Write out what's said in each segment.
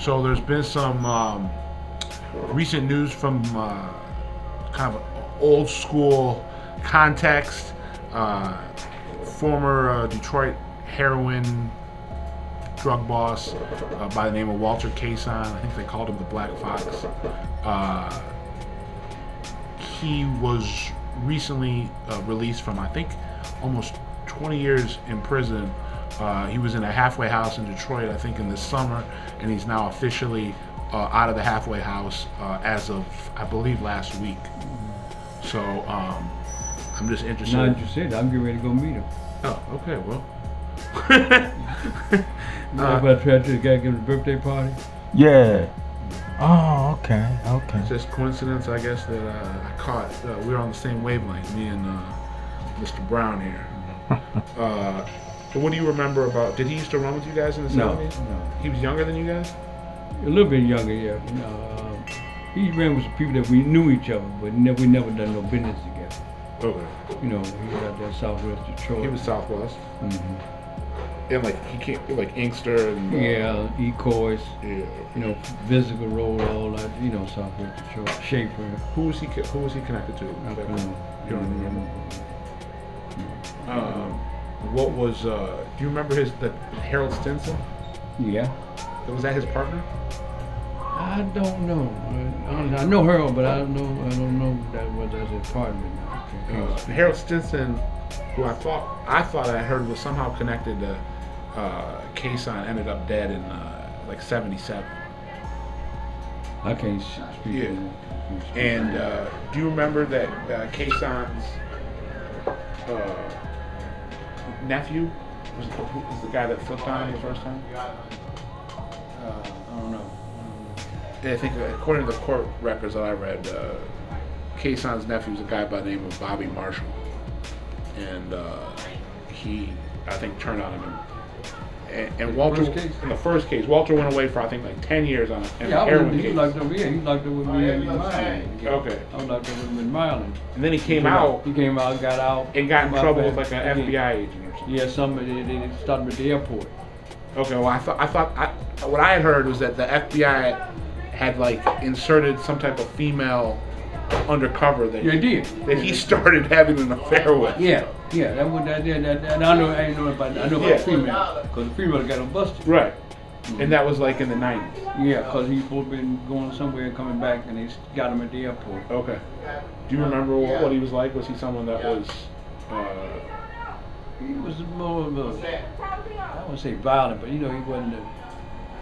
So there's been some recent news from kind of old school context. Former Detroit heroin drug boss by the name of Walter Cason. I think they called him the Black Fox. He was recently released from, I think, almost 20 years in prison. He was in a halfway house in Detroit, I think, in the summer, and he's now officially out of the halfway house as of, I believe, last week. So I'm just interested. Not interested. I'm getting ready to go meet him. Oh, okay, well. Everybody tried to get him a birthday party. Yeah. Oh, okay. It's just coincidence, I guess, that I caught. We were on the same wavelength, me and Mr. Brown here. So what do you remember about, did he used to run with you guys in the 70s? No. He was younger than you guys? A little bit younger, yeah. He ran with some people that we knew each other, but we never done no business together. Okay. You know, he was out there Southwest Detroit. He was Southwest. Mm-hmm. And like he came like Inkster and yeah, Ecoys. Yeah. You know, Physical Road, all that. You know, Southwest Detroit. Schaefer. Who was he connected to? I You don't remember? What was? Do you remember the Harold Stinson? Yeah. Was that his partner? I don't know. I know Harold, but I don't know that was as his partner. Harold Stinson, who I thought I heard was somehow connected to Cason, ended up dead in like 77. I can't speak. Yeah. And do you remember that Cason's nephew was the guy that flipped on him the first time? I don't know. I think according to the court records that I read, Cason's nephew was a guy by the name of Bobby Marshall, and he, I think, turned on him. And Walter, in the first case, Walter went away for I think like 10 years on a heroin case. He locked up with me in Maryland. Okay. I was locked up with him in Maryland. And then he came out. He came out, got out, and got in trouble with like an FBI agent or something. Yeah, somebody they started at the airport. Okay, well I thought what I had heard was that the FBI had like inserted some type of female undercover that he started having an affair with. Yeah, that was that. I know about female because the female got him busted. Right, and that was like in the 90s. Yeah, because he supposed to been going somewhere and coming back, and they got him at the airport. Okay. Do you remember what he was like? Was he someone that was? He was more of a, I wouldn't say violent, but you know he wasn't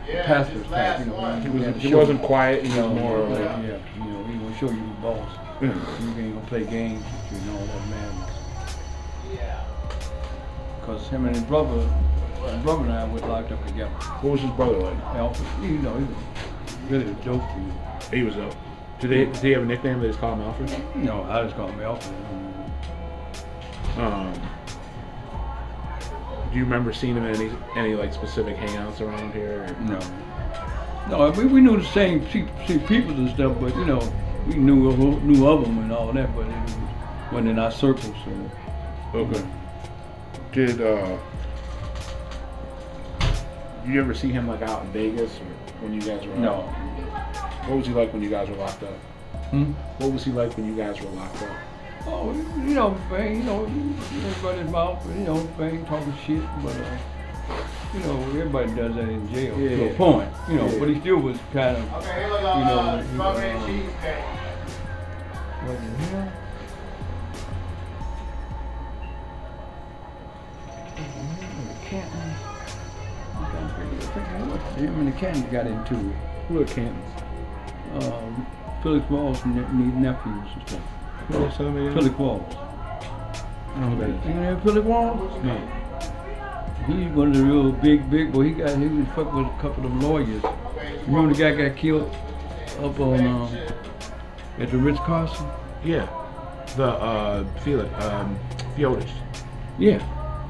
the pastor's type. You know, he wasn't quiet. He was more like, yeah, you know, he gonna show you the boss. You ain't gonna play games with you and all that madness. Because him and his brother and I was locked up together. What was his brother like? Alfred. You know, he was really a dope dude. He was dope. Did he have a nickname? They just call him Alfred? No, I just call him Alfred. Do you remember seeing him in any like specific hangouts around here? Or? No, we knew the same people and stuff, but you know, we knew of them and all that, but it wasn't in our circle. So. Okay. Did you ever see him like out in Vegas or when you guys were? No. What was he like when you guys were locked up? What was he like when you guys were locked up? Oh, you know, Bang, you know, run his mouth, you know, Bang talking shit, but you know, everybody does that in jail to a point, you know, but he still was kind of, you know, what the hell? Him and the Cantons got into it. Who are the Cantons? Felix Walls' nephews and stuff. Felix Walls. I don't know who that is. You know Felix Walls? No. He's one of the real big boy. He was fucking with a couple of lawyers. Remember the guy got killed up on at the Ritz Carson? Yeah. The Felix Fiotis. Yeah.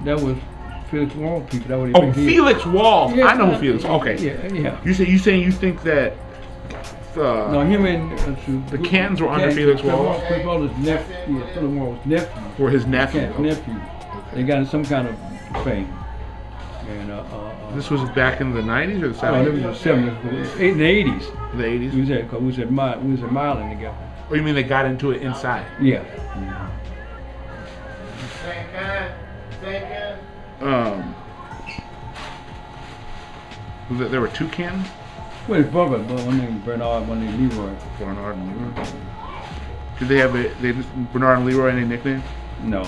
That was Felix Walls people. That what he Felix Walls. Yeah, I know who Felix. Okay. Yeah. You saying you think that no, him and the Cantons were under Felix Walls? Felix Walls' nephew. Yeah, Felix Walls' nephew. Or his nephew? Nephew. They got in some kind of fame. And This was back in the 90s or the 70s? it was the 70s, in the 80s. The 80s? We was at Milan together. Or you mean they got into it inside? Yeah. There were two cans? Well, his brother, one named Bernard, one named Leroy. Bernard and Leroy. Did they have Bernard and Leroy any nickname? No.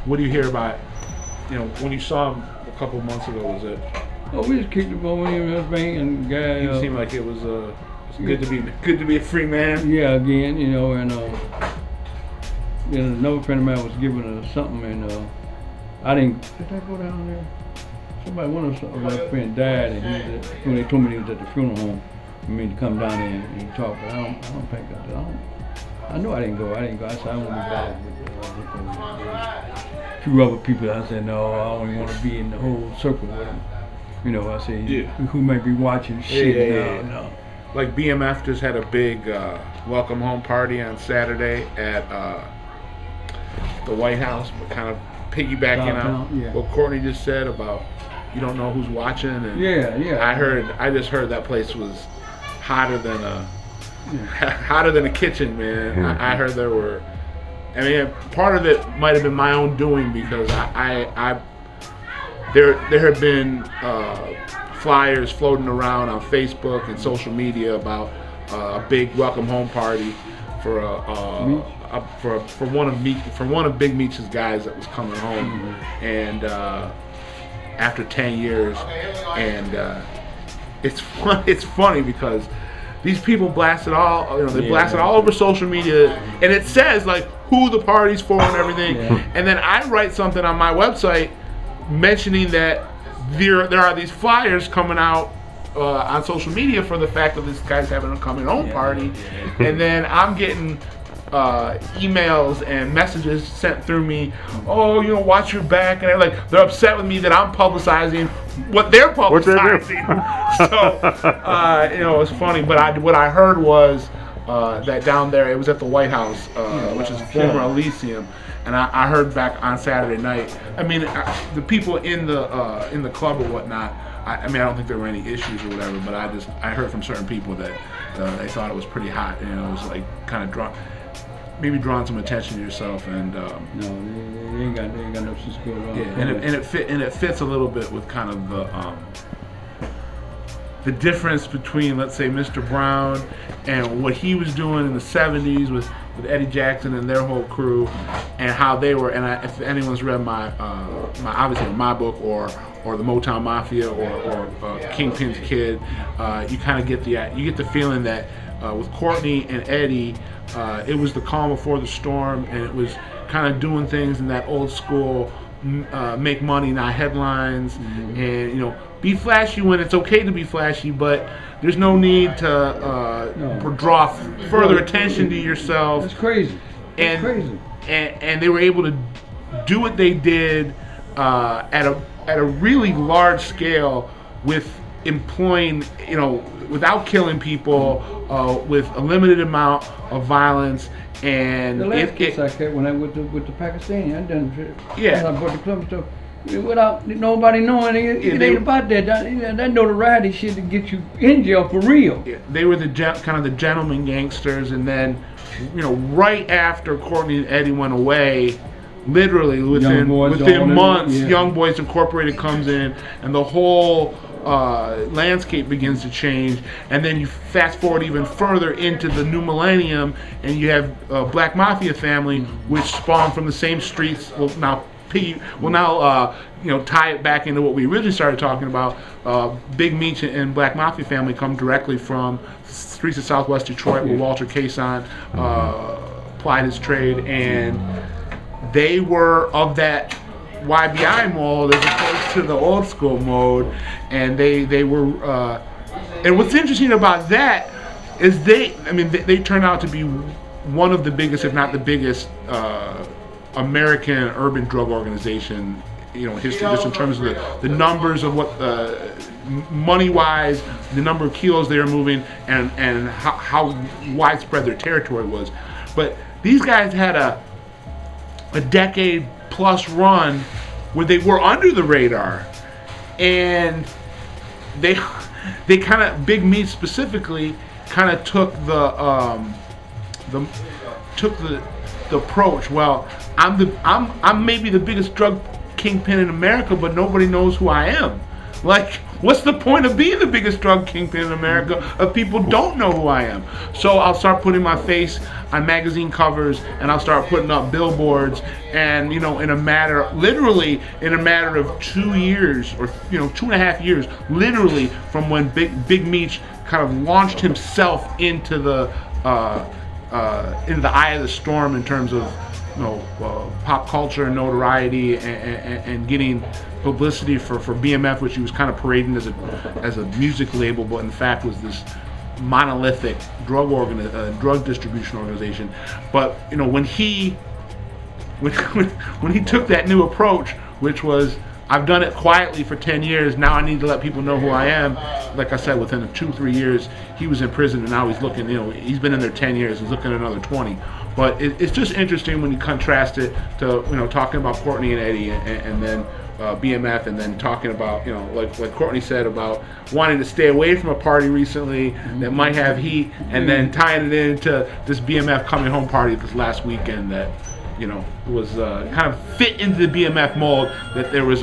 What do you hear about, when you saw him a couple months ago, was it? Oh, we just kicked the ball with him and everything, and guy. He seemed like it was good to be a free man. Yeah, again, and then another friend of mine was giving us something, and I didn't. Did I go down there? One of my friends died, and when they told me he was at the funeral home, I mean to come down there and talk, but I don't think I know I didn't go. I said I don't want to be bothered with a few other people. I said no, I don't even want to be in the whole circle with them. I said who may be watching shit. No. Like BMF just had a big welcome home party on Saturday at the White House, but kind of piggybacking on what Courtney just said about you don't know who's watching. And I just heard that place was hotter than a kitchen, man. I heard there were. I mean, part of it might have been my own doing because there have been flyers floating around on Facebook and social media about a big welcome home party for one of Big Meech's guys that was coming home, and after 10 years, and it's funny because these people blasted all over social media, and it says like who the party's for and everything, and then I write something on my website mentioning that there are these flyers coming out on social media for the fact that this guy's having a coming home party, and then I'm getting emails and messages sent through me. Oh, watch your back, and they're upset with me that I'm publicizing what they're publicizing. So it's funny. But what I heard was that down there, it was at the White House, which is former Elysium. And I heard back on Saturday night. I mean, the people in the club or whatnot. I don't think there were any issues or whatever. But I heard from certain people that they thought it was pretty hot. It was like kind of drawing some attention to yourself. And no, they ain't got no sense going on. Yeah, and it fits a little bit with kind of the difference between, let's say, Mr. Brown and what he was doing in the 70s with Eddie Jackson and their whole crew, and how they were. And if anyone's read my book or the Motown Mafia or Kingpin's Kid, you kind of get the feeling that with Courtney and Eddie, it was the calm before the storm, and it was kind of doing things in that old school, make money, not headlines, and be flashy when it's okay to be flashy, but there's no need to draw further attention to yourself. That's crazy. And they were able to do what they did at a really large scale with employing, without killing people, with a limited amount of violence. And the last case I kept when I with the Pakistani, I done I bought the club stuff without nobody knowing it ain't about that. That notoriety shit to get you in jail for real. Yeah, they were the kind of the gentleman gangsters, and then right after Courtney and Eddie went away, literally within months, Young Boys Incorporated comes in, and the whole landscape begins to change. And then you fast forward even further into the new millennium, and you have Black Mafia family, which spawned from the same streets. Tie it back into what we originally started talking about. Big Meech and Black Mafia family come directly from streets of Southwest Detroit, where Walter Cason plied his trade, and they were of that YBI mold as opposed to the old school mode, and they were. And what's interesting about that is they turned out to be one of the biggest, if not the biggest, American urban drug organization, in history, just in terms of the numbers of what, money-wise, the number of kilos they were moving, and how widespread their territory was. But these guys had a a decade plus run where they were under the radar, and they kind of, Big Meech specifically, kind of took the approach. Well, I'm maybe the biggest drug kingpin in America, but nobody knows who I am. Like, what's the point of being the biggest drug kingpin in America if people don't know who I am? So I'll start putting my face on magazine covers, and I'll start putting up billboards, and literally in a matter of 2 years, or 2.5 years, literally from when Big Meech kind of launched himself into the eye of the storm in terms of pop culture and notoriety, and getting publicity for BMF, which he was kind of parading as a music label, but in fact was this monolithic drug distribution organization. But when he took that new approach, which was, I've done it quietly for 10 years, now I need to let people know who I am. Like I said, within 2-3 years, he was in prison, and now he's looking, he's been in there 10 years, he's looking at another 20. But it's just interesting when you contrast it to, talking about Courtney and Eddie, and then BMF, and then talking about, like Courtney said about wanting to stay away from a party recently that might have heat, and then tying it into this BMF coming home party this last weekend that, was kind of fit into the BMF mold, that there was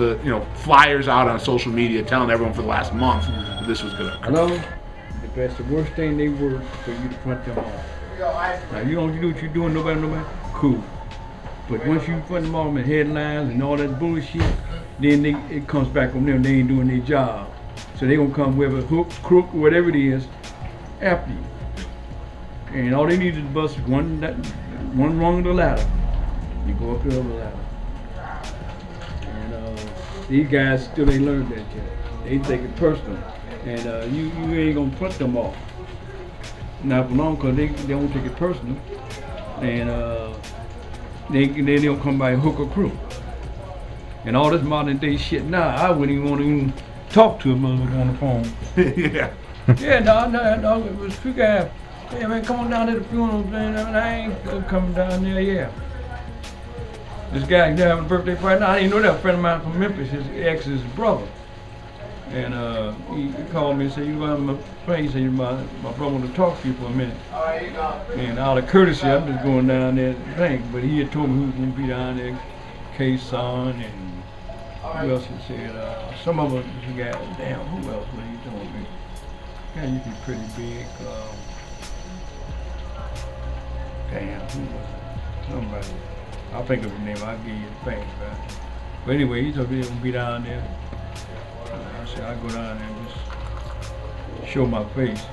flyers out on social media telling everyone for the last month that this was going to occur. Hello? That's the worst thing they were, for you to front them off. Now, you don't do what you're doing, nobody, cool. But once you front them off in headlines and all that bullshit, then it comes back on them, they ain't doing their job. So they gonna come with a hook, crook, whatever it is, after you. And all they need is bust one rung of the ladder. You go up the other ladder. And these guys still ain't learned that yet. They take it personal. And you ain't gonna front them off. Not for long, because they don't take it personal. And they don't come by hook or crook. And all this modern day shit, I wouldn't even want to even talk to a motherfucker on the phone. Yeah. Yeah, no, it was two guys. Hey man, come on down to the funeral, man. I ain't coming down there, yeah. This guy having a birthday party. Now, I didn't know that. A friend of mine from Memphis, his ex's brother. And he called me and said, you go out my place, and my brother want to talk to you for a minute. And out of courtesy, I'm just going down there to drink. But he had told me who was going to be down there, Cason, and who else he said, some of us got, damn, who else was he told me? Guy used to be pretty big. Damn, who was it? Somebody. I'll think of his name, I'll give you the face, right? But anyway, he told me he was going to be down there. I said, I'll go down there and just show my face.